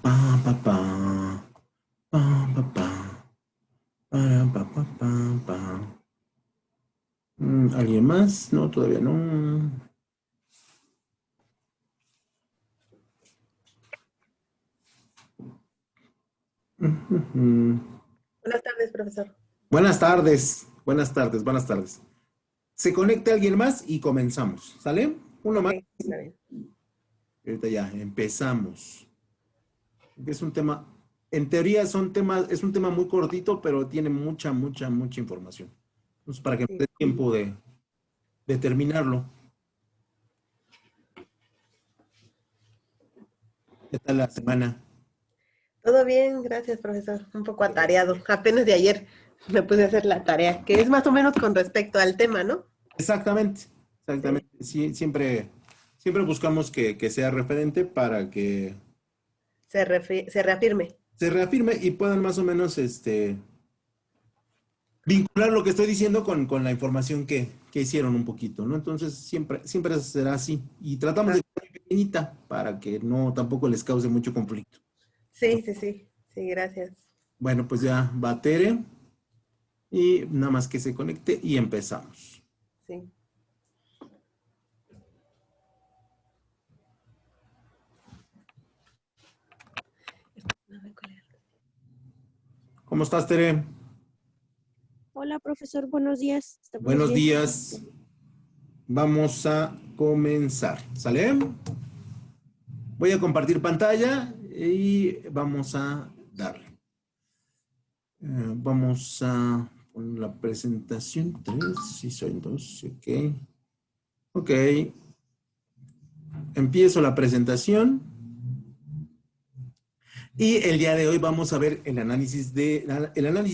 Pa, pa, pa. Pa, pa, pa. Para, pa, pa, pa, pa. ¿Alguien más? No, todavía no. Buenas tardes, profesor. Buenas tardes, buenas tardes, buenas tardes. Se conecta alguien más y comenzamos, ¿sale? Uno más. Ok, está bien. Ahorita ya empezamos. Es un tema, en teoría son temas, es un tema muy cortito, pero tiene mucha información. Entonces, para que nos dé Sí. tiempo de terminarlo. ¿Qué tal la semana? Todo bien, gracias, profesor. Un poco atareado. Apenas de ayer me puse a hacer la tarea, que es más o menos con respecto al tema, ¿no? Exactamente, Sí. exactamente. Sí, siempre buscamos que sea referente para que Se reafirme. se reafirme y puedan más o menos vincular lo que estoy diciendo con la información que hicieron un poquito, ¿no? Entonces, siempre será así. Y tratamos Ah, de que sea pequeñita para que no tampoco les cause mucho conflicto. sí, sí, sí. Sí, gracias. Bueno, pues ya va Tere y nada más que se conecte y empezamos. Sí. ¿Cómo estás, Tere? Hola, profesor, buenos días. Estamos Buenos bien. días. Vamos a comenzar. ¿Sale? Voy a compartir pantalla y vamos a darle. Vamos a poner la presentación 3, si soy 2, ok. Ok. Empiezo la presentación. Y el día de hoy vamos a ver el análisis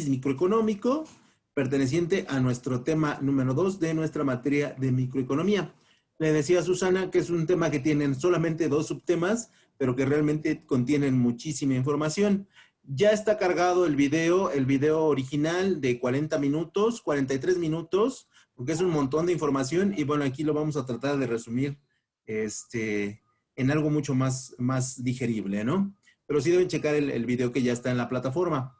microeconómico perteneciente a nuestro tema número 2 de nuestra materia de microeconomía. Le decía a Susana que es un tema que tienen solamente 2 subtemas, pero que realmente contienen muchísima información. Ya está cargado el video original de 40 minutos, 43 minutos, porque es un montón de información y bueno, aquí lo vamos a tratar de resumir en algo mucho más digerible, ¿no? Pero sí deben checar el video que ya está en la plataforma.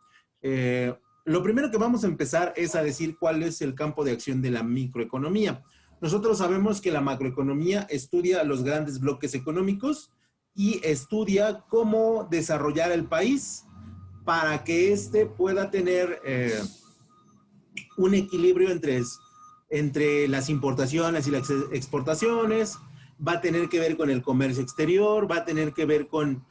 Lo primero que vamos a empezar es a decir cuál es el campo de acción de la microeconomía. Nosotros sabemos que la macroeconomía estudia los grandes bloques económicos y estudia cómo desarrollar el país para que éste pueda tener un equilibrio entre las importaciones y las exportaciones, va a tener que ver con el comercio exterior, va a tener que ver con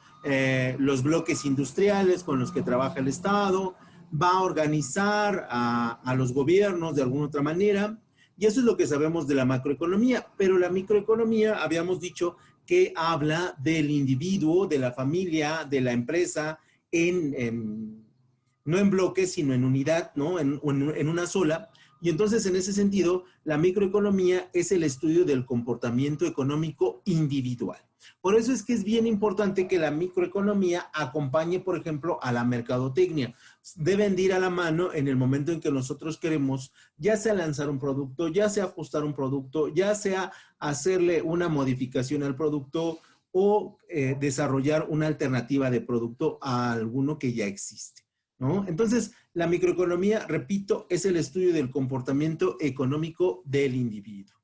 los bloques industriales con los que trabaja el Estado, va a organizar a los gobiernos de alguna otra manera, y eso es lo que sabemos de la macroeconomía, pero la microeconomía habíamos dicho que habla del individuo, de la familia, de la empresa, no en bloques, sino en unidad, ¿no? En una sola. Y entonces, en ese sentido, la microeconomía es el estudio del comportamiento económico individual. Por eso es que es bien importante que la microeconomía acompañe, por ejemplo, a la mercadotecnia. Deben de ir a la mano en el momento en que nosotros queremos, ya sea lanzar un producto, ya sea ajustar un producto, ya sea hacerle una modificación al producto o desarrollar una alternativa de producto a alguno que ya existe, ¿no? Entonces, la microeconomía, repito, es el estudio del comportamiento económico del individuo.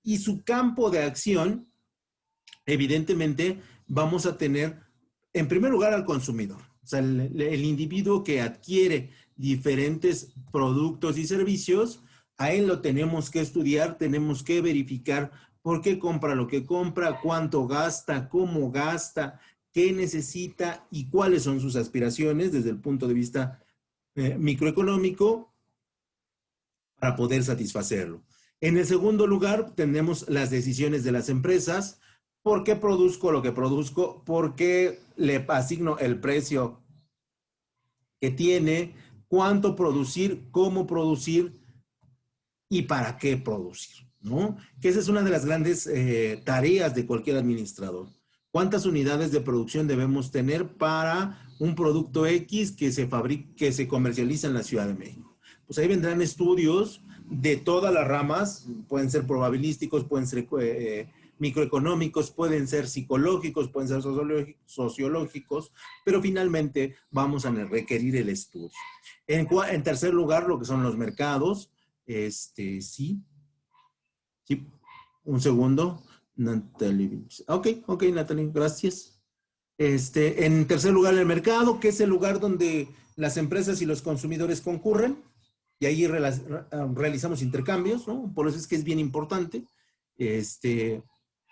Y su campo de acción, evidentemente, vamos a tener, en primer lugar, al consumidor. O sea, el individuo que adquiere diferentes productos y servicios, a él lo tenemos que estudiar, tenemos que verificar por qué compra lo que compra, cuánto gasta, cómo gasta, qué necesita y cuáles son sus aspiraciones desde el punto de vista microeconómico para poder satisfacerlo. En el segundo lugar, tenemos las decisiones de las empresas. ¿Por qué produzco lo que produzco? ¿Por qué le asigno el precio que tiene? ¿Cuánto producir? ¿Cómo producir? ¿Y para qué producir? ¿No? Que esa es una de las grandes tareas de cualquier administrador. ¿Cuántas unidades de producción debemos tener para un producto X que se fabrica, que se comercializa en la Ciudad de México? Pues ahí vendrán estudios de todas las ramas, pueden ser probabilísticos, pueden ser microeconómicos, pueden ser psicológicos, pueden ser sociológicos, pero finalmente vamos a requerir el estudio. En tercer lugar, lo que son los mercados. Sí, un segundo. Natalie. Ok, Natalie, gracias. En tercer lugar, el mercado, que es el lugar donde las empresas y los consumidores concurren, y ahí realizamos intercambios, ¿no? Por eso es que es bien importante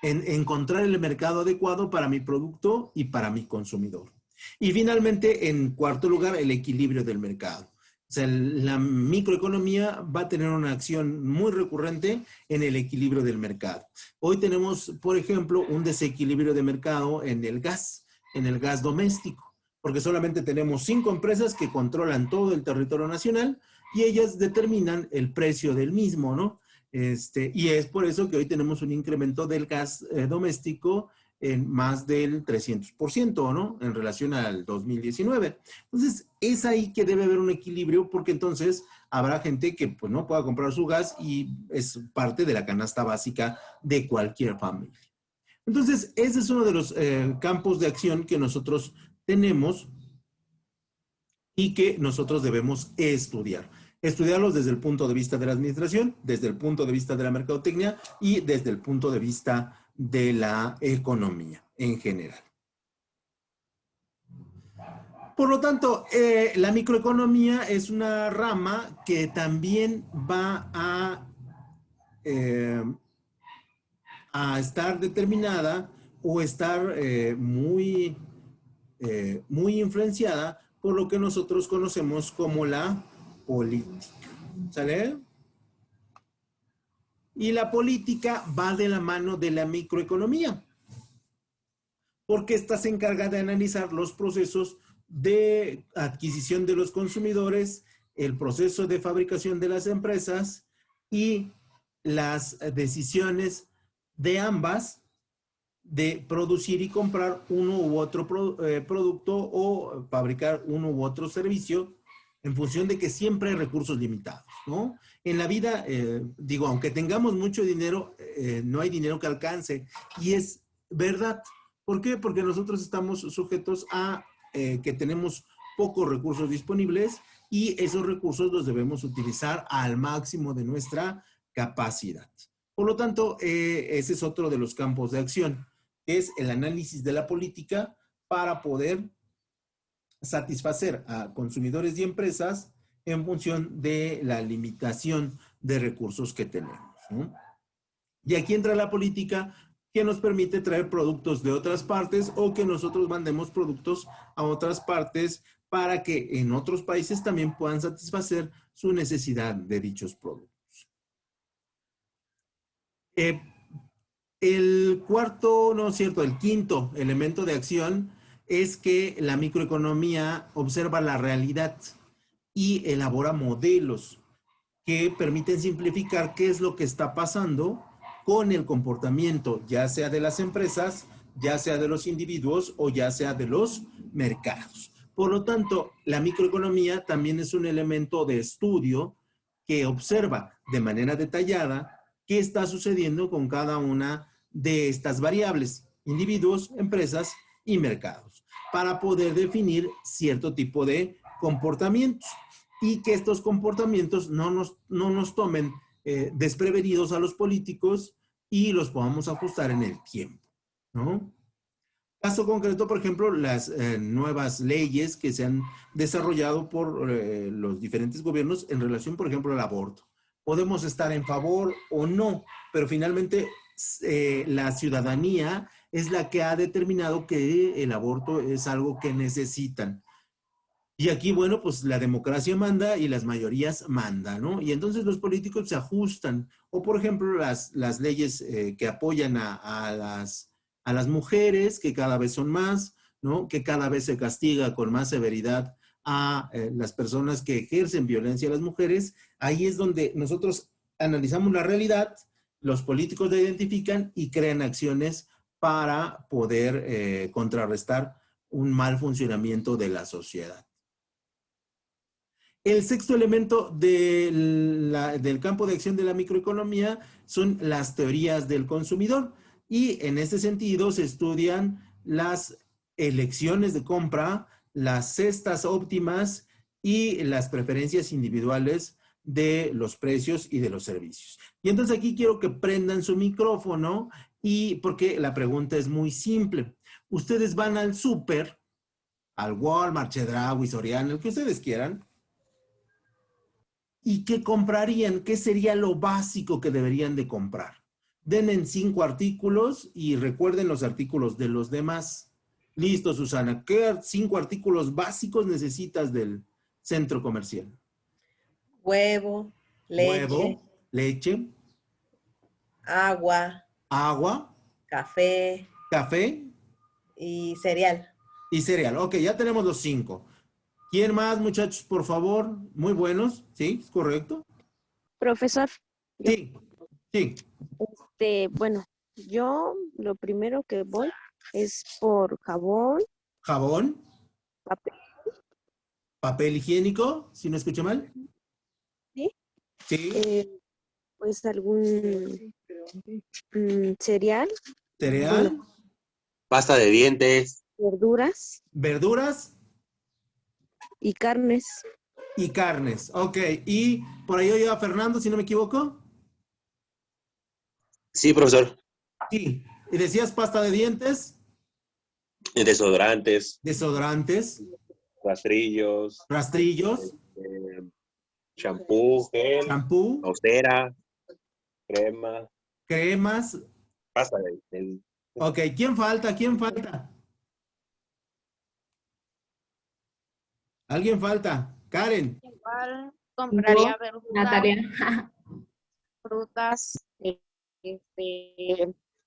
encontrar el mercado adecuado para mi producto y para mi consumidor. Y finalmente, en cuarto lugar, el equilibrio del mercado. O sea, la microeconomía va a tener una acción muy recurrente en el equilibrio del mercado. Hoy tenemos, por ejemplo, un desequilibrio de mercado en el gas doméstico, porque solamente tenemos 5 empresas que controlan todo el territorio nacional y ellas determinan el precio del mismo, ¿no? Y es por eso que hoy tenemos un incremento del gas doméstico en más del 300%, ¿no? En relación al 2019. Entonces, es ahí que debe haber un equilibrio porque entonces habrá gente que pues, no pueda comprar su gas y es parte de la canasta básica de cualquier familia. Entonces, ese es uno de los campos de acción que nosotros tenemos y que nosotros debemos estudiar. Estudiarlos desde el punto de vista de la administración, desde el punto de vista de la mercadotecnia y desde el punto de vista de la economía en general. Por lo tanto, la microeconomía es una rama que también va a estar determinada o estar muy influenciada por lo que nosotros conocemos como la política. ¿Sale? Y la política va de la mano de la microeconomía, porque esta se encarga de analizar los procesos de adquisición de los consumidores, el proceso de fabricación de las empresas y las decisiones de ambas de producir y comprar uno u otro producto o fabricar uno u otro servicio en función de que siempre hay recursos limitados, ¿no? En la vida, digo, aunque tengamos mucho dinero, no hay dinero que alcance. Y es verdad. ¿Por qué? Porque nosotros estamos sujetos a que tenemos pocos recursos disponibles y esos recursos los debemos utilizar al máximo de nuestra capacidad. Por lo tanto, ese es otro de los campos de acción, que es el análisis de la política para poder satisfacer a consumidores y empresas en función de la limitación de recursos que tenemos, ¿no? Y aquí entra la política que nos permite traer productos de otras partes o que nosotros mandemos productos a otras partes para que en otros países también puedan satisfacer su necesidad de dichos productos. El quinto elemento de acción es que la microeconomía observa la realidad y elabora modelos que permiten simplificar qué es lo que está pasando con el comportamiento, ya sea de las empresas, ya sea de los individuos o ya sea de los mercados. Por lo tanto, la microeconomía también es un elemento de estudio que observa de manera detallada qué está sucediendo con cada una de estas variables, individuos, empresas y mercados, para poder definir cierto tipo de comportamientos y que estos comportamientos no nos tomen desprevenidos a los políticos y los podamos ajustar en el tiempo, ¿no? Caso concreto, por ejemplo, las nuevas leyes que se han desarrollado por los diferentes gobiernos en relación, por ejemplo, al aborto. Podemos estar en favor o no, pero finalmente la ciudadanía es la que ha determinado que el aborto es algo que necesitan. Y aquí, bueno, pues la democracia manda y las mayorías mandan, ¿no? Y entonces los políticos se ajustan. O, por ejemplo, las leyes que apoyan a las mujeres, que cada vez son más, ¿no? Que cada vez se castiga con más severidad a las personas que ejercen violencia a las mujeres. Ahí es donde nosotros analizamos la realidad, los políticos la identifican y crean acciones para poder contrarrestar un mal funcionamiento de la sociedad. El sexto elemento del campo de acción de la microeconomía son las teorías del consumidor. Y en este sentido se estudian las elecciones de compra, las cestas óptimas y las preferencias individuales de los precios y de los servicios. Y entonces aquí quiero que prendan su micrófono y porque la pregunta es muy simple. Ustedes van al súper, al Walmart, Chedraui, Soriana, el que ustedes quieran. ¿Y qué comprarían? ¿Qué sería lo básico que deberían de comprar? Den 5 artículos y recuerden los artículos de los demás. Listo, Susana. ¿Qué 5 artículos básicos necesitas del centro comercial? Huevo, leche, Huevo, leche, agua, agua, café café y cereal. y cereal. Ok, ya tenemos los 5. ¿Quién más, muchachos, por favor? Muy buenos. ¿Sí? ¿Es correcto? Profesor, yo, Sí, sí. bueno, yo lo primero que voy es por jabón, Jabón, papel, papel higiénico, si no escuché mal. ¿sí? Sí. Pues algún cereal, Cereal, bueno, Pasta de dientes. verduras verduras y carnes. y carnes. Ok, y por ahí oye a Fernando, si no me equivoco. Sí, profesor. Sí. Y decías pasta de dientes, Desodorantes, desodorantes, rastrillos, rastrillos, champú, gel, champú, cera, crema, cremas. pasta de dientes. Ok, ¿quién falta? ¿Quién falta? ¿Alguien falta? Karen, Igual compraría Natalia. frutas,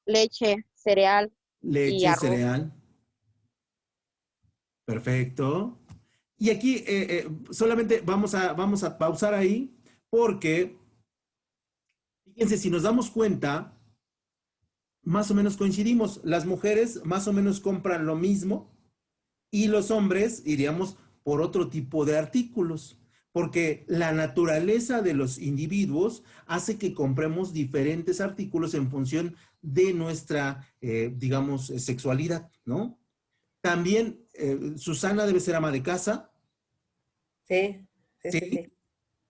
leche, cereal y leche, arroz. cereal. Perfecto. Y aquí solamente vamos a pausar ahí porque, fíjense, si nos damos cuenta, más o menos coincidimos. Las mujeres más o menos compran lo mismo y los hombres iríamos por otro tipo de artículos, porque la naturaleza de los individuos hace que compremos diferentes artículos en función de nuestra, digamos, sexualidad, ¿no? También Susana debe ser ama de casa, Sí, sí, sí, ¿sí?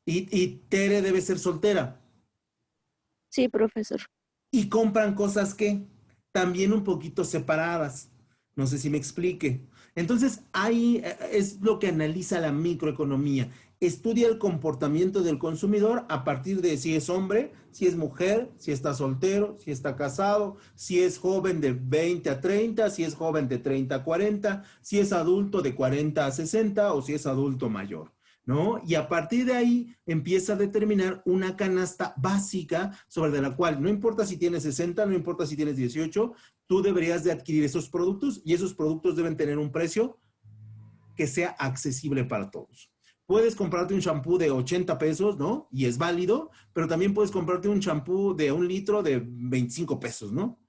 sí. Y Tere debe ser soltera. Sí, profesor. Y compran cosas que también un poquito separadas. No sé si me explique. Entonces, ahí es lo que analiza la microeconomía. Estudia el comportamiento del consumidor a partir de si es hombre, si es mujer, si está soltero, si está casado, si es joven de 20 a 30, si es joven de 30 a 40, si es adulto de 40 a 60 o si es adulto mayor, ¿no? Y a partir de ahí empieza a determinar una canasta básica sobre la cual no importa si tienes 60, no importa si tienes 18, tú deberías de adquirir esos productos y esos productos deben tener un precio que sea accesible para todos. Puedes comprarte un champú de 80 pesos, ¿no? Y es válido, pero también puedes comprarte un champú de 1 litro de 25 pesos, ¿no?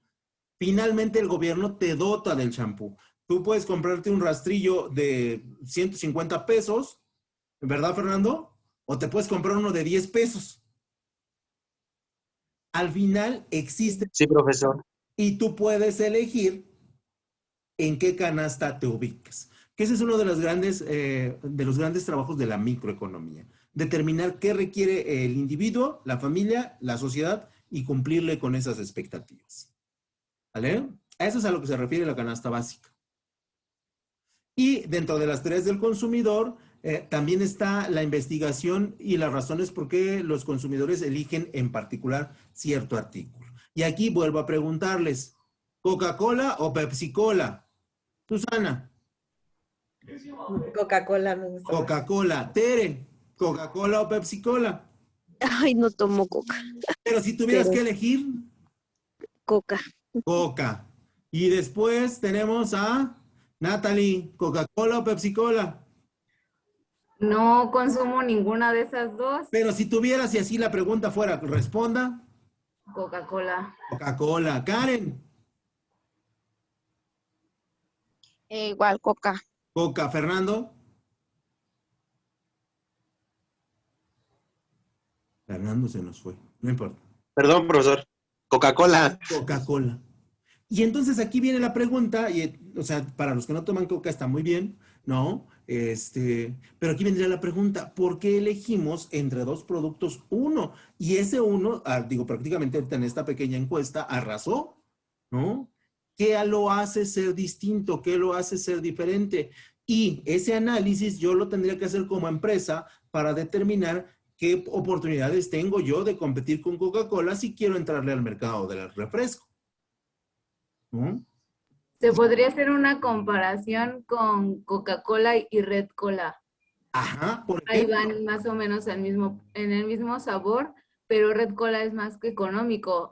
Finalmente el gobierno te dota del champú. Tú puedes comprarte un rastrillo de 150 pesos, ¿verdad, Fernando? O te puedes comprar uno de 10 pesos. Al final existe Sí, profesor. y tú puedes elegir en qué canasta te ubicas. Que ese es uno de los grandes trabajos de la microeconomía. Determinar qué requiere el individuo, la familia, la sociedad y cumplirle con esas expectativas. ¿Vale? A eso es a lo que se refiere la canasta básica. Y dentro de las tareas del consumidor, también está la investigación y las razones por qué los consumidores eligen en particular cierto artículo. Y aquí vuelvo a preguntarles, ¿Coca-Cola o Pepsi-Cola? Susana. Coca-Cola me gusta más. Coca-Cola. Tere, ¿Coca-Cola o Pepsi-Cola? Ay, no tomo coca. Pero si tuvieras Pero que elegir, coca. Coca. Y después tenemos a Natalie, ¿Coca-Cola o Pepsi-Cola? No consumo ninguna de esas dos. Pero si tuvieras, y así la pregunta fuera, responda, Coca-Cola. Coca-Cola. Karen, Igual, coca. Coca. Fernando. Fernando se nos fue, no importa. Perdón, profesor. Coca-Cola. Coca-Cola. Y entonces aquí viene la pregunta, y, o sea, para los que no toman coca está muy bien, ¿no? Pero aquí vendría la pregunta, ¿por qué elegimos entre dos productos uno? Y ese uno, digo, prácticamente ahorita en esta pequeña encuesta, arrasó, ¿no? ¿Qué lo hace ser distinto? ¿Qué lo hace ser diferente? Y ese análisis yo lo tendría que hacer como empresa para determinar qué oportunidades tengo yo de competir con Coca-Cola si quiero entrarle al mercado del refresco. ¿No? Se podría hacer una comparación con Coca-Cola y Red Cola. Ajá, ¿por Ahí qué? van más o menos en el mismo sabor, pero Red Cola es más que económico.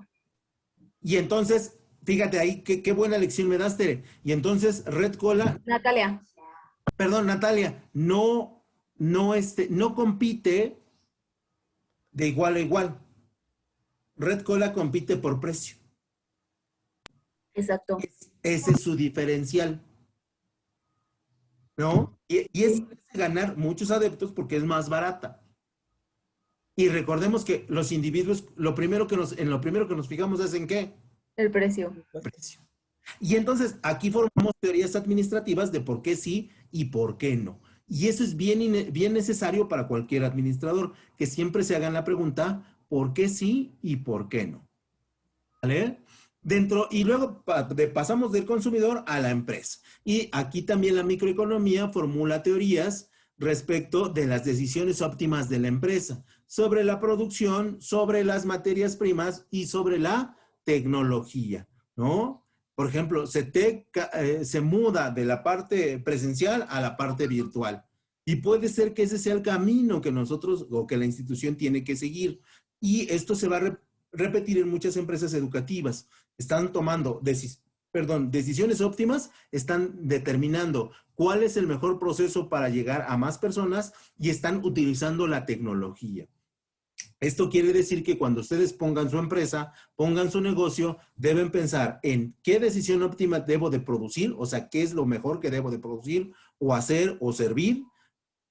Y entonces, fíjate ahí, qué buena lección me das, Tere. Y entonces, Red Cola, Natalia, perdón, Natalia, no compite de igual a igual. Red Cola compite por precio. exacto. Ese es su diferencial, ¿no? Y es ganar muchos adeptos porque es más barata. Y recordemos que los individuos, en lo primero que nos fijamos es en qué? El precio. Precio. Y entonces aquí formamos teorías administrativas de por qué sí y por qué no. Y eso es bien necesario para cualquier administrador, que siempre se hagan la pregunta, ¿por qué sí y por qué no? ¿Vale? Y luego pasamos del consumidor a la empresa. Y aquí también la microeconomía formula teorías respecto de las decisiones óptimas de la empresa, sobre la producción, sobre las materias primas y sobre la tecnología, ¿no? Por ejemplo, se muda de la parte presencial a la parte virtual. Y puede ser que ese sea el camino que nosotros o que la institución tiene que seguir. Y esto se va a repetir en muchas empresas educativas. Están tomando decisiones óptimas, están determinando cuál es el mejor proceso para llegar a más personas y están utilizando la tecnología. Esto quiere decir que cuando ustedes pongan su empresa, pongan su negocio, deben pensar en qué decisión óptima debo de producir, o sea, qué es lo mejor que debo de producir o hacer o servir,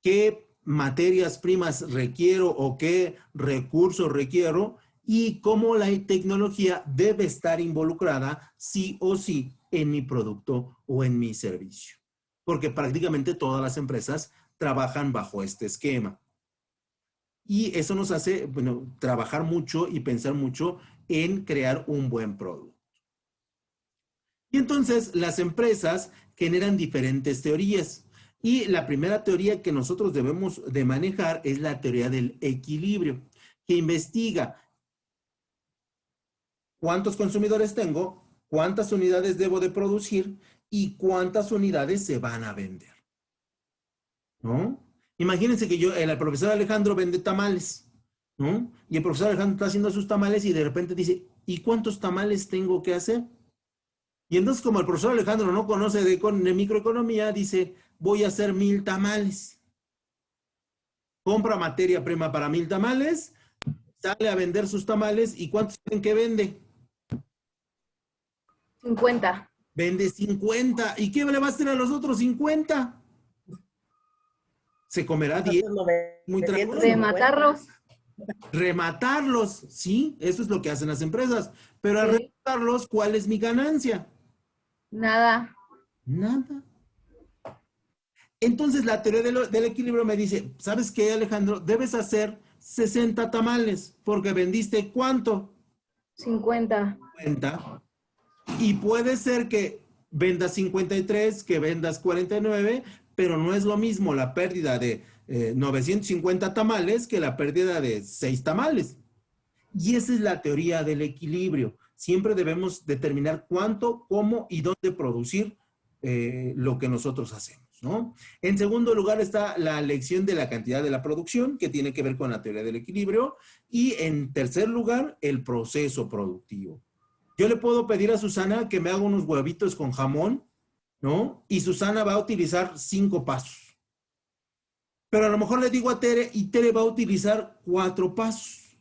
qué materias primas requiero o qué recursos requiero y cómo la tecnología debe estar involucrada sí o sí en mi producto o en mi servicio. Porque prácticamente todas las empresas trabajan bajo este esquema. Y eso nos hace, bueno, trabajar mucho y pensar mucho en crear un buen producto. Y entonces las empresas generan diferentes teorías. Y la primera teoría que nosotros debemos de manejar es la teoría del equilibrio, que investiga cuántos consumidores tengo, cuántas unidades debo de producir y cuántas unidades se van a vender. ¿No? Imagínense que el profesor Alejandro vende tamales, ¿no? Y el profesor Alejandro está haciendo sus tamales y de repente dice, ¿y cuántos tamales tengo que hacer? Y entonces como el profesor Alejandro no conoce de microeconomía, dice, voy a hacer 1000 tamales. Compra materia prima para 1000 tamales, sale a vender sus tamales y ¿cuántos creen que vende? 50. Vende 50. ¿Y qué le va a hacer a los otros 50? Se comerá 10. Muy tranquilo. Rematarlos. Rematarlos, sí, eso es lo que hacen las empresas. Pero al Sí. rematarlos, ¿cuál es mi ganancia? Nada. Nada. Entonces la teoría del equilibrio me dice, ¿sabes qué, Alejandro? Debes hacer 60 tamales porque vendiste ¿cuánto? 50. 50. Y puede ser que vendas 53, que vendas 49, pero no es lo mismo la pérdida de 950 tamales que la pérdida de 6 tamales. Y esa es la teoría del equilibrio. Siempre debemos determinar cuánto, cómo y dónde producir lo que nosotros hacemos, ¿no? En segundo lugar está la elección de la cantidad de la producción, que tiene que ver con la teoría del equilibrio. Y en tercer lugar, el proceso productivo. Yo le puedo pedir a Susana que me haga unos huevitos con jamón, ¿no? Y Susana va a utilizar 5 pasos. Pero a lo mejor le digo a Tere y Tere va a utilizar 4 pasos.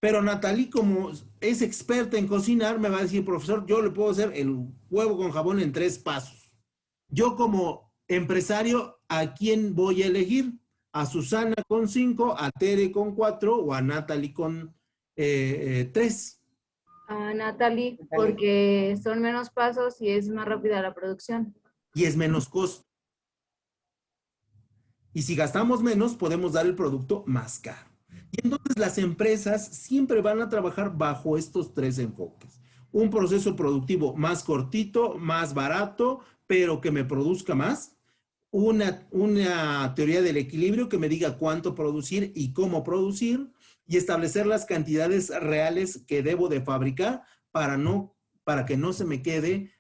Pero Natalie, como es experta en cocinar, me va a decir, profesor, yo le puedo hacer el huevo con jamón en 3 pasos. Yo como empresario, ¿a quién voy a elegir? ¿A Susana con 5, a Tere con 4 o a Natalie con 3? A Natalie, porque son menos pasos y es más rápida la producción. Y es menos costo. Y si gastamos menos, podemos dar el producto más caro. Y entonces las empresas siempre van a trabajar bajo estos 3 enfoques. Un proceso productivo más cortito, más barato, pero que me produzca más. Una teoría del equilibrio que me diga cuánto producir y cómo producir. Y establecer las cantidades reales que debo de fabricar para que no se me quede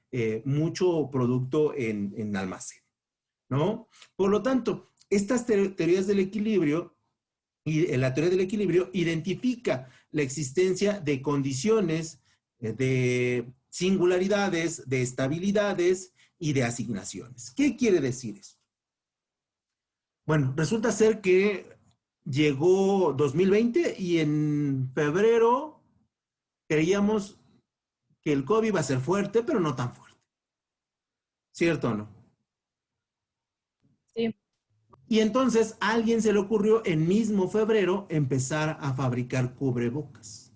mucho producto en almacén, ¿no? Por lo tanto, estas teorías del equilibrio y la teoría del equilibrio identifica la existencia de condiciones, de singularidades, de estabilidades y de asignaciones. ¿Qué quiere decir esto? Bueno, resulta ser que llegó 2020 y en febrero creíamos que el COVID iba a ser fuerte, pero no tan fuerte. ¿Cierto o no? Sí. Y entonces a alguien se le ocurrió en mismo febrero empezar a fabricar cubrebocas.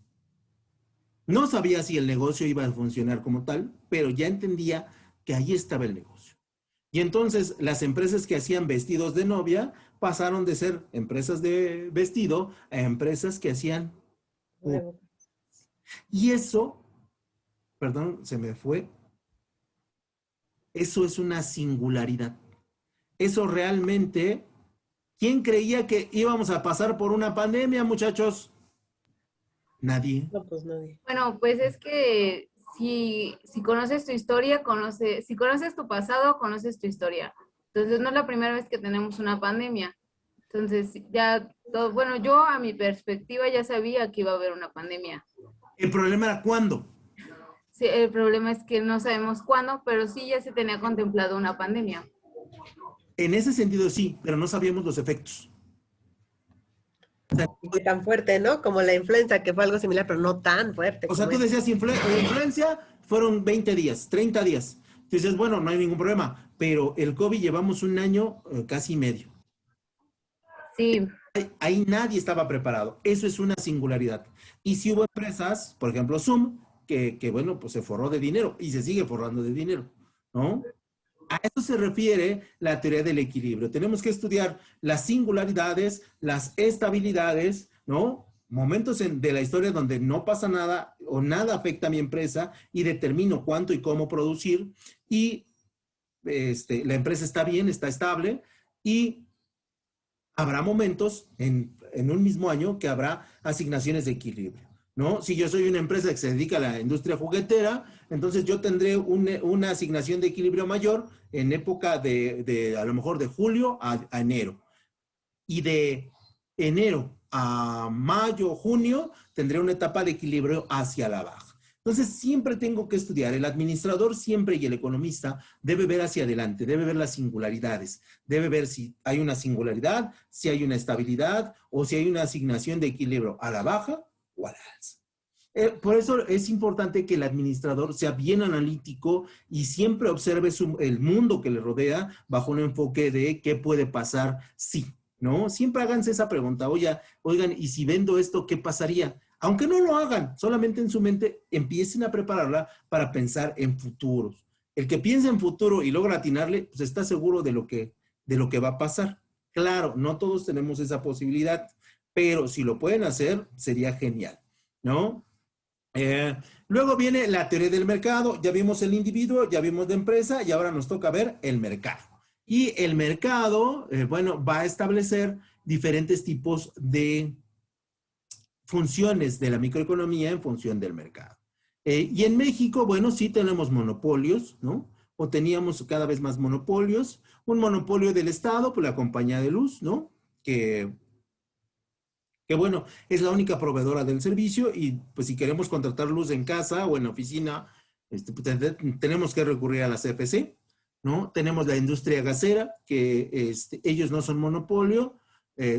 No sabía si el negocio iba a funcionar como tal, pero ya entendía que ahí estaba el negocio. Y entonces las empresas que hacían vestidos de novia pasaron de ser empresas de vestido a empresas que hacían cubrebocas. Y eso, perdón, se me fue. Eso es una singularidad. Eso realmente, ¿quién creía que íbamos a pasar por una pandemia, muchachos? Nadie. No, pues nadie. Bueno, pues es que si conoces tu historia, si conoces tu pasado, conoces tu historia. Entonces no es la primera vez que tenemos una pandemia. Entonces ya, bueno, yo a mi perspectiva ya sabía que iba a haber una pandemia. El problema era cuándo. Sí, el problema es que no sabemos cuándo, pero sí ya se tenía contemplado una pandemia. En ese sentido sí, pero no sabíamos los efectos. Y fue tan fuerte, ¿no? Como la influenza, que fue algo similar, pero no tan fuerte. O sea, tú como decías influencia, fueron 20 días, 30 días. Tú dices, bueno, no hay ningún problema, pero el COVID llevamos un año casi medio. Sí. Ahí nadie estaba preparado. Eso es una singularidad. Y si hubo empresas, por ejemplo Zoom, que bueno, pues se forró de dinero y se sigue forrando de dinero, ¿no? A eso se refiere la teoría del equilibrio. Tenemos que estudiar las singularidades, las estabilidades, ¿no? Momentos de la historia donde no pasa nada o nada afecta a mi empresa y determino cuánto y cómo producir y la empresa está bien, está estable y habrá momentos en un mismo año que habrá asignaciones de equilibrio, ¿no? Si yo soy una empresa que se dedica a la industria juguetera, entonces yo tendré una asignación de equilibrio mayor en época de a lo mejor de julio a enero. Y de enero a mayo, junio, tendré una etapa de equilibrio hacia la baja. Entonces siempre tengo que estudiar. El administrador siempre y el economista debe ver hacia adelante, debe ver las singularidades, debe ver si hay una singularidad, si hay una estabilidad o si hay una asignación de equilibrio a la baja o a la alza. Por eso es importante que el administrador sea bien analítico y siempre observe el mundo que le rodea bajo un enfoque de qué puede pasar si, ¿no? Siempre háganse esa pregunta, oigan, ¿y si vendo esto, qué pasaría? Aunque no lo hagan, solamente en su mente empiecen a prepararla para pensar en futuros. El que piensa en futuro y logra atinarle, pues está seguro de lo que va a pasar. Claro, no todos tenemos esa posibilidad, pero si lo pueden hacer, sería genial, ¿no? Luego viene la teoría del mercado. Ya vimos el individuo, ya vimos la empresa y ahora nos toca ver el mercado. Y el mercado, bueno, va a establecer diferentes tipos de funciones de la microeconomía en función del mercado. Y en México, bueno, sí tenemos monopolios, ¿no? o teníamos cada vez más monopolios. Un monopolio del Estado, pues la compañía de luz, ¿no? Que bueno, es la única proveedora del servicio y pues si queremos contratar luz en casa o en la oficina, pues, tenemos que recurrir a la CFC, ¿no? Tenemos la industria gasera, que ellos no son monopolio,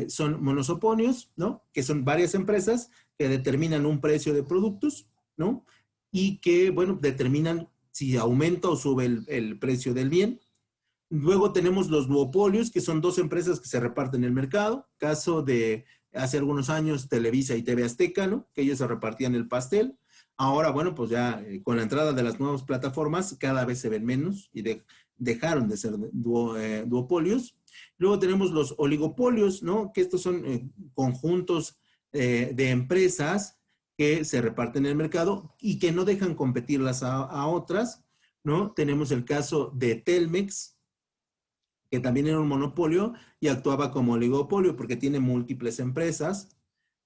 son monosoponios, ¿no? Que son varias empresas que determinan un precio de productos, ¿no? Y que, bueno, determinan si aumenta o sube el precio del bien. Luego tenemos los duopolios, que son dos empresas que se reparten el mercado. Caso de hace algunos años Televisa y TV Azteca, ¿no? Que ellos se repartían el pastel. Ahora, bueno, pues ya con la entrada de las nuevas plataformas cada vez se ven menos y dejaron de ser duopolios. Luego tenemos los oligopolios, ¿no? Que estos son conjuntos de empresas que se reparten el mercado y que no dejan competirlas a otras, ¿no? Tenemos el caso de Telmex, que también era un monopolio y actuaba como oligopolio porque tiene múltiples empresas.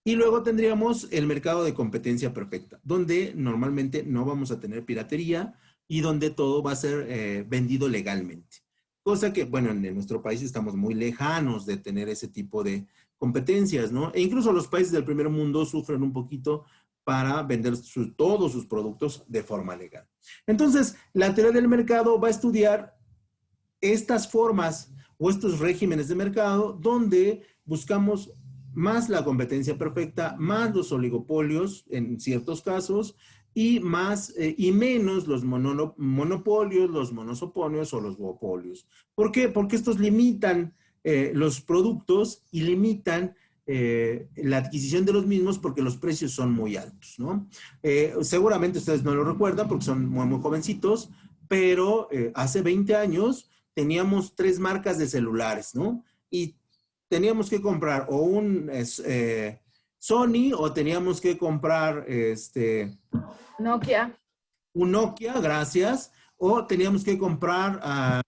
Y luego tendríamos el mercado de competencia perfecta, donde normalmente no vamos a tener piratería y donde todo va a ser vendido legalmente. Cosa que, bueno, en nuestro país estamos muy lejanos de tener ese tipo de competencias, ¿no? E incluso los países del primer mundo sufren un poquito para vender todos sus productos de forma legal. Entonces, la teoría del mercado va a estudiar estas formas o estos regímenes de mercado donde buscamos más la competencia perfecta, más los oligopolios en ciertos casos y más y menos los monopolios, los monosoponios o los duopolios. ¿Por qué? Porque estos limitan los productos y limitan la adquisición de los mismos porque los precios son muy altos, ¿no? Seguramente ustedes no lo recuerdan porque son muy, muy jovencitos, pero hace 20 años teníamos 3 marcas de celulares, ¿no? Y teníamos que comprar o un Sony o teníamos que comprar Nokia. un Nokia, gracias, o teníamos que comprar,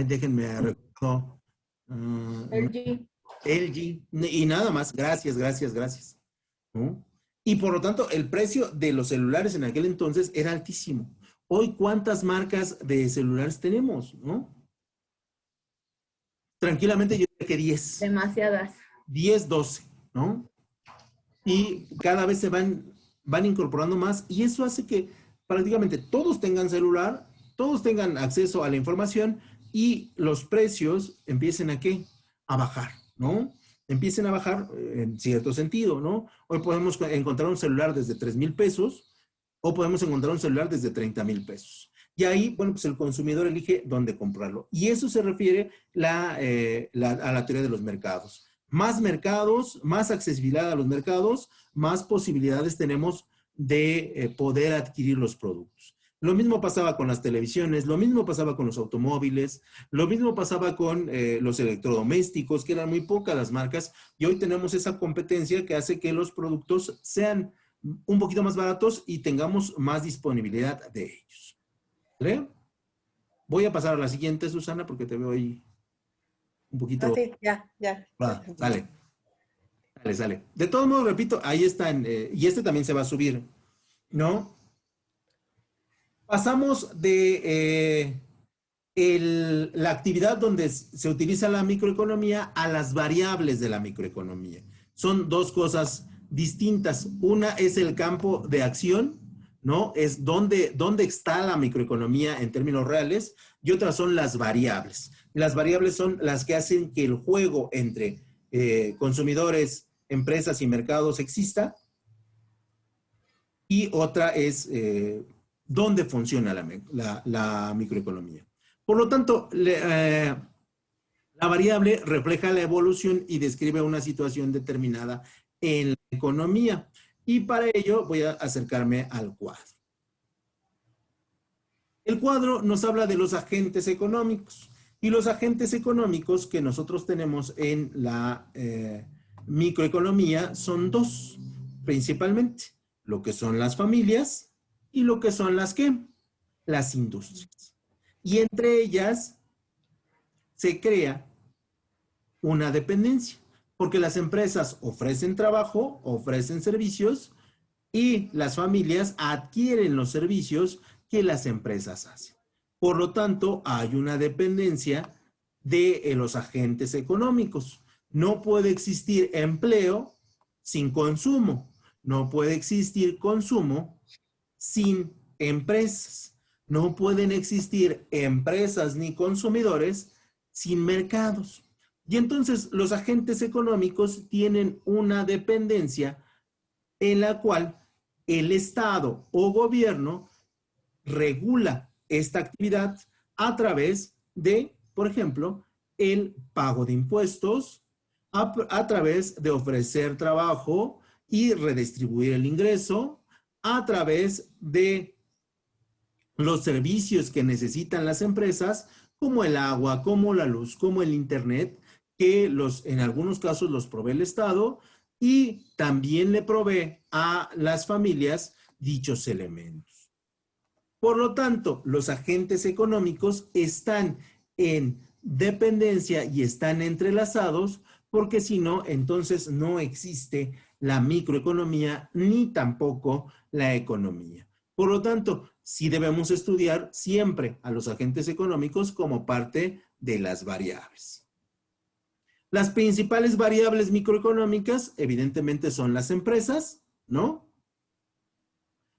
déjenme recuerdo, LG. LG, y nada más, gracias, ¿no? Y por lo tanto, el precio de los celulares en aquel entonces era altísimo. Hoy, ¿cuántas marcas de celulares tenemos, no? Tranquilamente yo diría que 10. Demasiadas. 10, 12, ¿no? Y cada vez se van incorporando más y eso hace que prácticamente todos tengan celular, todos tengan acceso a la información y los precios empiecen a ¿qué? A bajar, ¿no? Empiecen a bajar en cierto sentido, ¿no? Hoy podemos encontrar un celular desde 3,000 pesos o podemos encontrar un celular desde 30,000 pesos. Y ahí, bueno, pues el consumidor elige dónde comprarlo. Y eso se refiere a la teoría de los mercados. Más mercados, más accesibilidad a los mercados, más posibilidades tenemos de poder adquirir los productos. Lo mismo pasaba con las televisiones, lo mismo pasaba con los automóviles, lo mismo pasaba con los electrodomésticos, que eran muy pocas las marcas, y hoy tenemos esa competencia que hace que los productos sean un poquito más baratos y tengamos más disponibilidad de ellos. ¿Vale? Voy a pasar a la siguiente, Susana, porque te veo ahí un poquito... Sí, ya. Sale. De todos modos, repito, ahí están, y este también se va a subir, ¿no? Pasamos de la actividad donde se utiliza la microeconomía a las variables de la microeconomía. Son dos cosas distintas. Una es el campo de acción, ¿no? Es dónde está la microeconomía en términos reales, y otras son las variables. Las variables son las que hacen que el juego entre consumidores, empresas y mercados exista. Y otra es dónde funciona la microeconomía. Por lo tanto, la variable refleja la evolución y describe una situación determinada en la economía. Y para ello voy a acercarme al cuadro. El cuadro nos habla de los agentes económicos. Y los agentes económicos que nosotros tenemos en la microeconomía son dos, principalmente. Lo que son las familias y lo que son las industrias. Y entre ellas se crea una dependencia, porque las empresas ofrecen trabajo, ofrecen servicios y las familias adquieren los servicios que las empresas hacen. Por lo tanto, hay una dependencia de los agentes económicos. No puede existir empleo sin consumo. No puede existir consumo sin empresas. No pueden existir empresas ni consumidores sin mercados. Y entonces los agentes económicos tienen una dependencia en la cual el Estado o gobierno regula esta actividad a través de, por ejemplo, el pago de impuestos, a través de ofrecer trabajo y redistribuir el ingreso, a través de los servicios que necesitan las empresas, como el agua, como la luz, como el internet, que en algunos casos los provee el Estado y también le provee a las familias dichos elementos. Por lo tanto, los agentes económicos están en dependencia y están entrelazados, porque si no, entonces no existe la microeconomía ni tampoco la economía. Por lo tanto, sí debemos estudiar siempre a los agentes económicos como parte de las variables. Las principales variables microeconómicas, evidentemente, son las empresas, ¿no?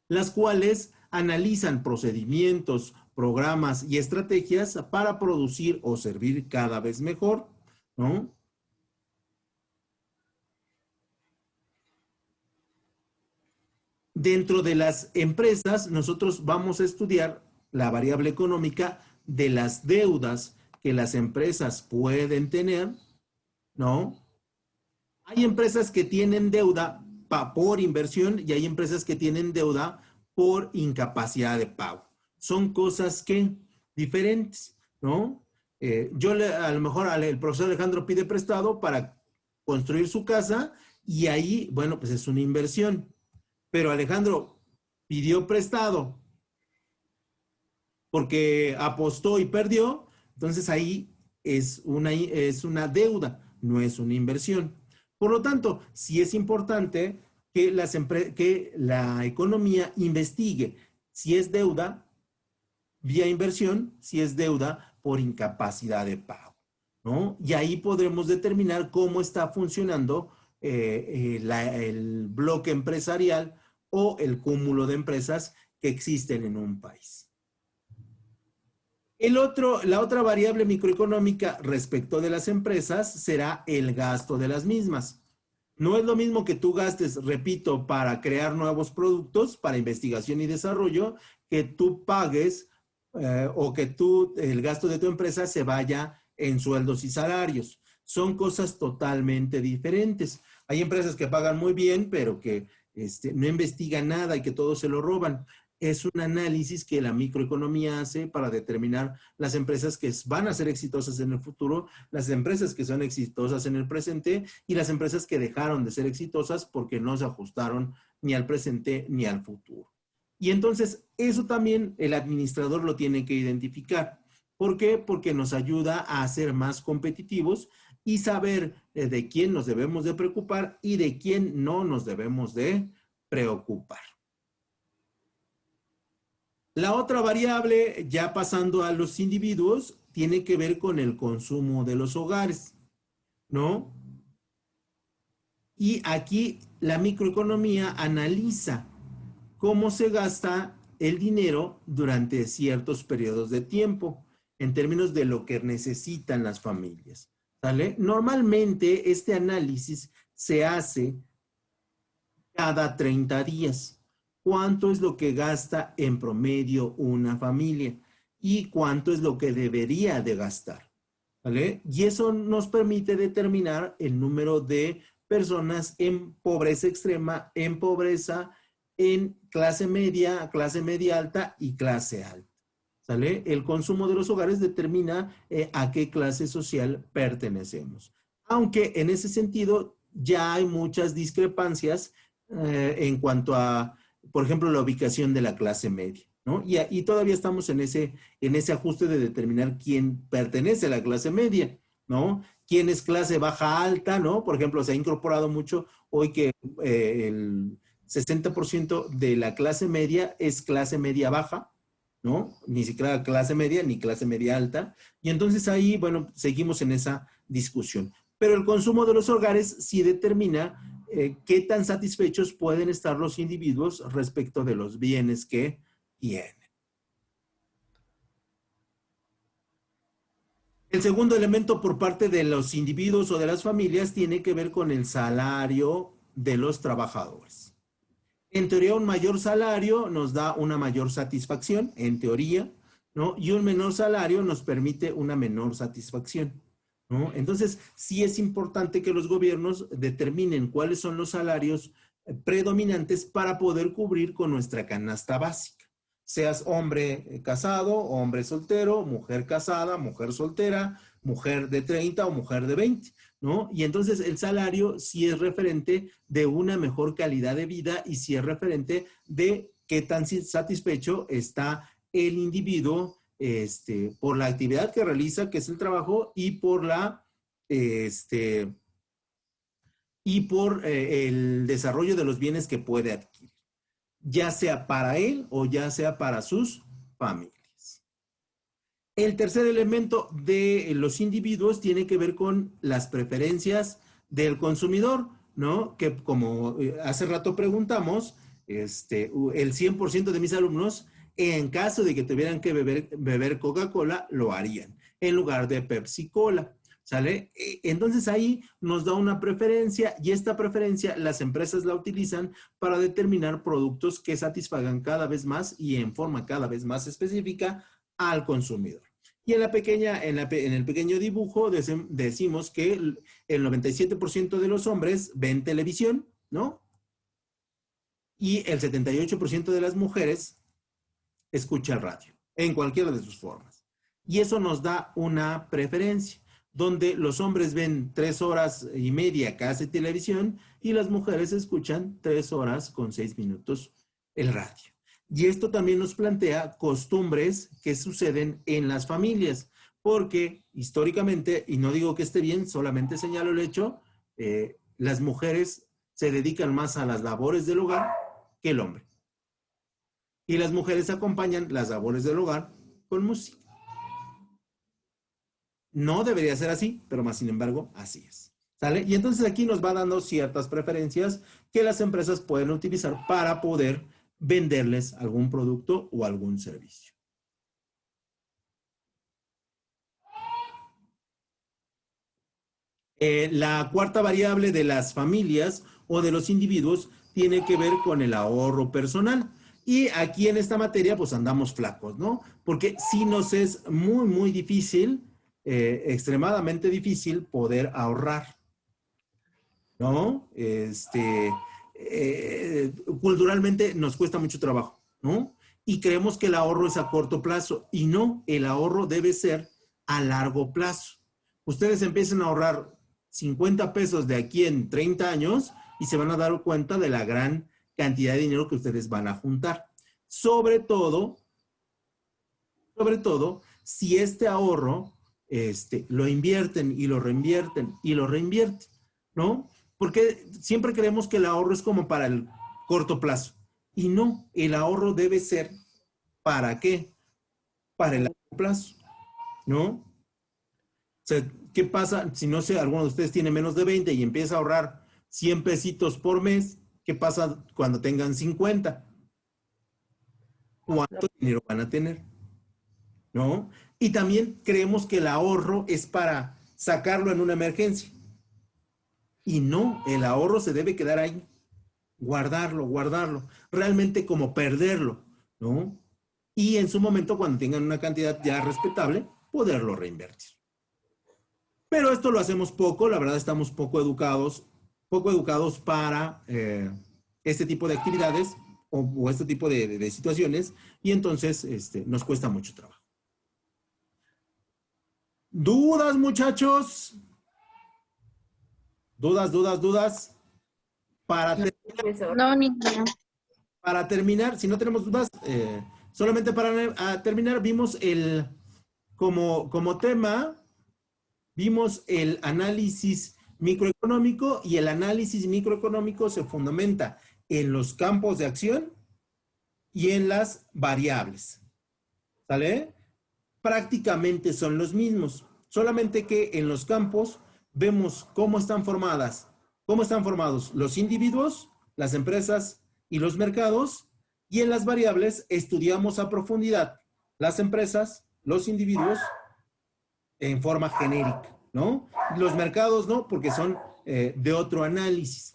Las cuales analizan procedimientos, programas y estrategias para producir o servir cada vez mejor, ¿no? Dentro de las empresas, nosotros vamos a estudiar la variable económica de las deudas que las empresas pueden tener, ¿no? Hay empresas que tienen deuda por inversión y hay empresas que tienen deuda por incapacidad de pago. Son cosas que diferentes, ¿no? A lo mejor el profesor Alejandro pide prestado para construir su casa y ahí, bueno, pues es una inversión. Pero Alejandro pidió prestado porque apostó y perdió, entonces ahí es una deuda, no es una inversión. Por lo tanto, sí es importante que la economía investigue si es deuda vía inversión, si es deuda por incapacidad de pago, ¿no? Y ahí podremos determinar cómo está funcionando el bloque empresarial o el cúmulo de empresas que existen en un país. La otra variable microeconómica respecto de las empresas será el gasto de las mismas. No es lo mismo que tú gastes, repito, para crear nuevos productos, para investigación y desarrollo, que tú pagues o que el gasto de tu empresa se vaya en sueldos y salarios. Son cosas totalmente diferentes. Hay empresas que pagan muy bien, pero que no investigan nada y que todo se lo roban. Es un análisis que la microeconomía hace para determinar las empresas que van a ser exitosas en el futuro, las empresas que son exitosas en el presente y las empresas que dejaron de ser exitosas porque no se ajustaron ni al presente ni al futuro. Y entonces eso también el administrador lo tiene que identificar. ¿Por qué? Porque nos ayuda a ser más competitivos y saber de quién nos debemos de preocupar y de quién no nos debemos de preocupar. La otra variable, ya pasando a los individuos, tiene que ver con el consumo de los hogares, ¿no? Y aquí la microeconomía analiza cómo se gasta el dinero durante ciertos periodos de tiempo en términos de lo que necesitan las familias, ¿sale? Normalmente este análisis se hace cada 30 días. ¿Cuánto es lo que gasta en promedio una familia? ¿Y cuánto es lo que debería de gastar? ¿Vale? Y eso nos permite determinar el número de personas en pobreza extrema, en pobreza, en clase media alta y clase alta. ¿Sale? El consumo de los hogares determina a qué clase social pertenecemos. Aunque en ese sentido ya hay muchas discrepancias en cuanto a, por ejemplo, la ubicación de la clase media, ¿no? Y todavía estamos en ese ajuste de determinar quién pertenece a la clase media, ¿no? Quién es clase baja alta, ¿no? Por ejemplo, se ha incorporado mucho hoy que el 60% de la clase media es clase media baja, ¿no? Ni siquiera clase media ni clase media alta. Y entonces ahí, bueno, seguimos en esa discusión. Pero el consumo de los hogares sí determina qué tan satisfechos pueden estar los individuos respecto de los bienes que tienen. El segundo elemento por parte de los individuos o de las familias tiene que ver con el salario de los trabajadores. En teoría, un mayor salario nos da una mayor satisfacción, en teoría, ¿no? Y un menor salario nos permite una menor satisfacción, ¿no? Entonces, sí es importante que los gobiernos determinen cuáles son los salarios predominantes para poder cubrir con nuestra canasta básica. Seas hombre casado, hombre soltero, mujer casada, mujer soltera, mujer de 30 o mujer de 20, ¿no? Y entonces el salario sí es referente de una mejor calidad de vida y sí es referente de qué tan satisfecho está el individuo por la actividad que realiza, que es el trabajo, y por el desarrollo de los bienes que puede adquirir, ya sea para él o ya sea para sus familias. El tercer elemento de los individuos tiene que ver con las preferencias del consumidor, ¿no? Que como hace rato preguntamos, el 100% de mis alumnos, en caso de que tuvieran que beber Coca-Cola, lo harían, en lugar de Pepsi-Cola, ¿sale? Entonces ahí nos da una preferencia y esta preferencia las empresas la utilizan para determinar productos que satisfagan cada vez más y en forma cada vez más específica al consumidor. Y en el pequeño dibujo decimos que el 97% de los hombres ven televisión, ¿no? Y el 78% de las mujeres escucha radio, en cualquiera de sus formas. Y eso nos da una preferencia, donde los hombres ven 3 horas y media casi televisión y las mujeres escuchan 3 horas con 6 minutos el radio. Y esto también nos plantea costumbres que suceden en las familias, porque históricamente, y no digo que esté bien, solamente señalo el hecho, las mujeres se dedican más a las labores del hogar que el hombre. Y las mujeres acompañan las labores del hogar con música. No debería ser así, pero más sin embargo, así es. ¿Sale? Y entonces aquí nos va dando ciertas preferencias que las empresas pueden utilizar para poder venderles algún producto o algún servicio. La cuarta variable de las familias o de los individuos tiene que ver con el ahorro personal. Y aquí en esta materia pues andamos flacos, ¿no? Porque sí nos es muy, muy difícil, extremadamente difícil poder ahorrar, ¿no? Culturalmente nos cuesta mucho trabajo, ¿no? Y creemos que el ahorro es a corto plazo y no, el ahorro debe ser a largo plazo. Ustedes empiezan a ahorrar 50 pesos de aquí en 30 años y se van a dar cuenta de la gran cantidad de dinero que ustedes van a juntar. Sobre todo, si este ahorro lo invierten y lo reinvierten y lo reinvierten, ¿no? Porque siempre creemos que el ahorro es como para el corto plazo. Y no, el ahorro debe ser, ¿para qué? Para el largo plazo, ¿no? O sea, ¿qué pasa si, no sé, alguno de ustedes tiene menos de 20 y empieza a ahorrar 100 pesitos por mes? ¿Qué pasa cuando tengan 50? ¿Cuánto dinero van a tener? ¿No? Y también creemos que el ahorro es para sacarlo en una emergencia. Y no, el ahorro se debe quedar ahí, guardarlo, realmente como perderlo, ¿no? Y en su momento, cuando tengan una cantidad ya respetable, poderlo reinvertir. Pero esto lo hacemos poco, la verdad estamos poco educados para este tipo de actividades o este tipo de situaciones, y entonces nos cuesta mucho trabajo. ¿Dudas, muchachos? ¿Dudas? No, ninguna. Para terminar, si no tenemos dudas, solamente para terminar, vimos como tema, vimos el análisis microeconómico, y el análisis microeconómico se fundamenta en los campos de acción y en las variables. ¿Sale? Prácticamente son los mismos, solamente que en los campos vemos cómo están formados los individuos, las empresas y los mercados, y en las variables estudiamos a profundidad las empresas, los individuos en forma genérica, ¿no? Los mercados no, porque son de otro análisis.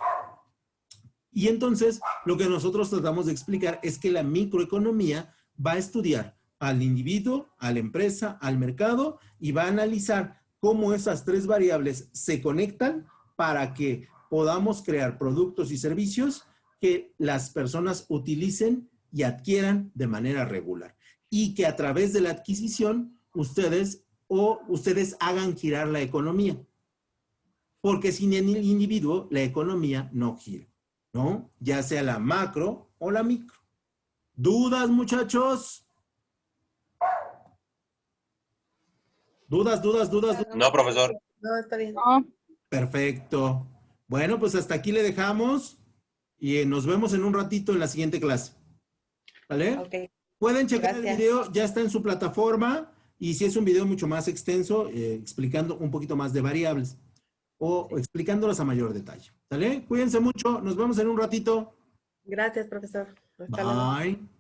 Y entonces, lo que nosotros tratamos de explicar es que la microeconomía va a estudiar al individuo, a la empresa, al mercado, y va a analizar cómo esas tres variables se conectan para que podamos crear productos y servicios que las personas utilicen y adquieran de manera regular. Y que a través de la adquisición, ustedes hagan girar la economía. Porque sin el individuo, la economía no gira, ¿no? Ya sea la macro o la micro. ¿Dudas, muchachos? ¿Dudas? No, profesor. No, está bien. No. Perfecto. Bueno, pues hasta aquí le dejamos y nos vemos en un ratito en la siguiente clase. ¿Vale? Ok. Pueden checar Gracias. el video, ya está en su plataforma, y si es un video mucho más extenso, explicando un poquito más de variables o explicándolas a mayor detalle. ¿Sale? Cuídense mucho, nos vemos en un ratito. Gracias, profesor. Hasta luego. Bye.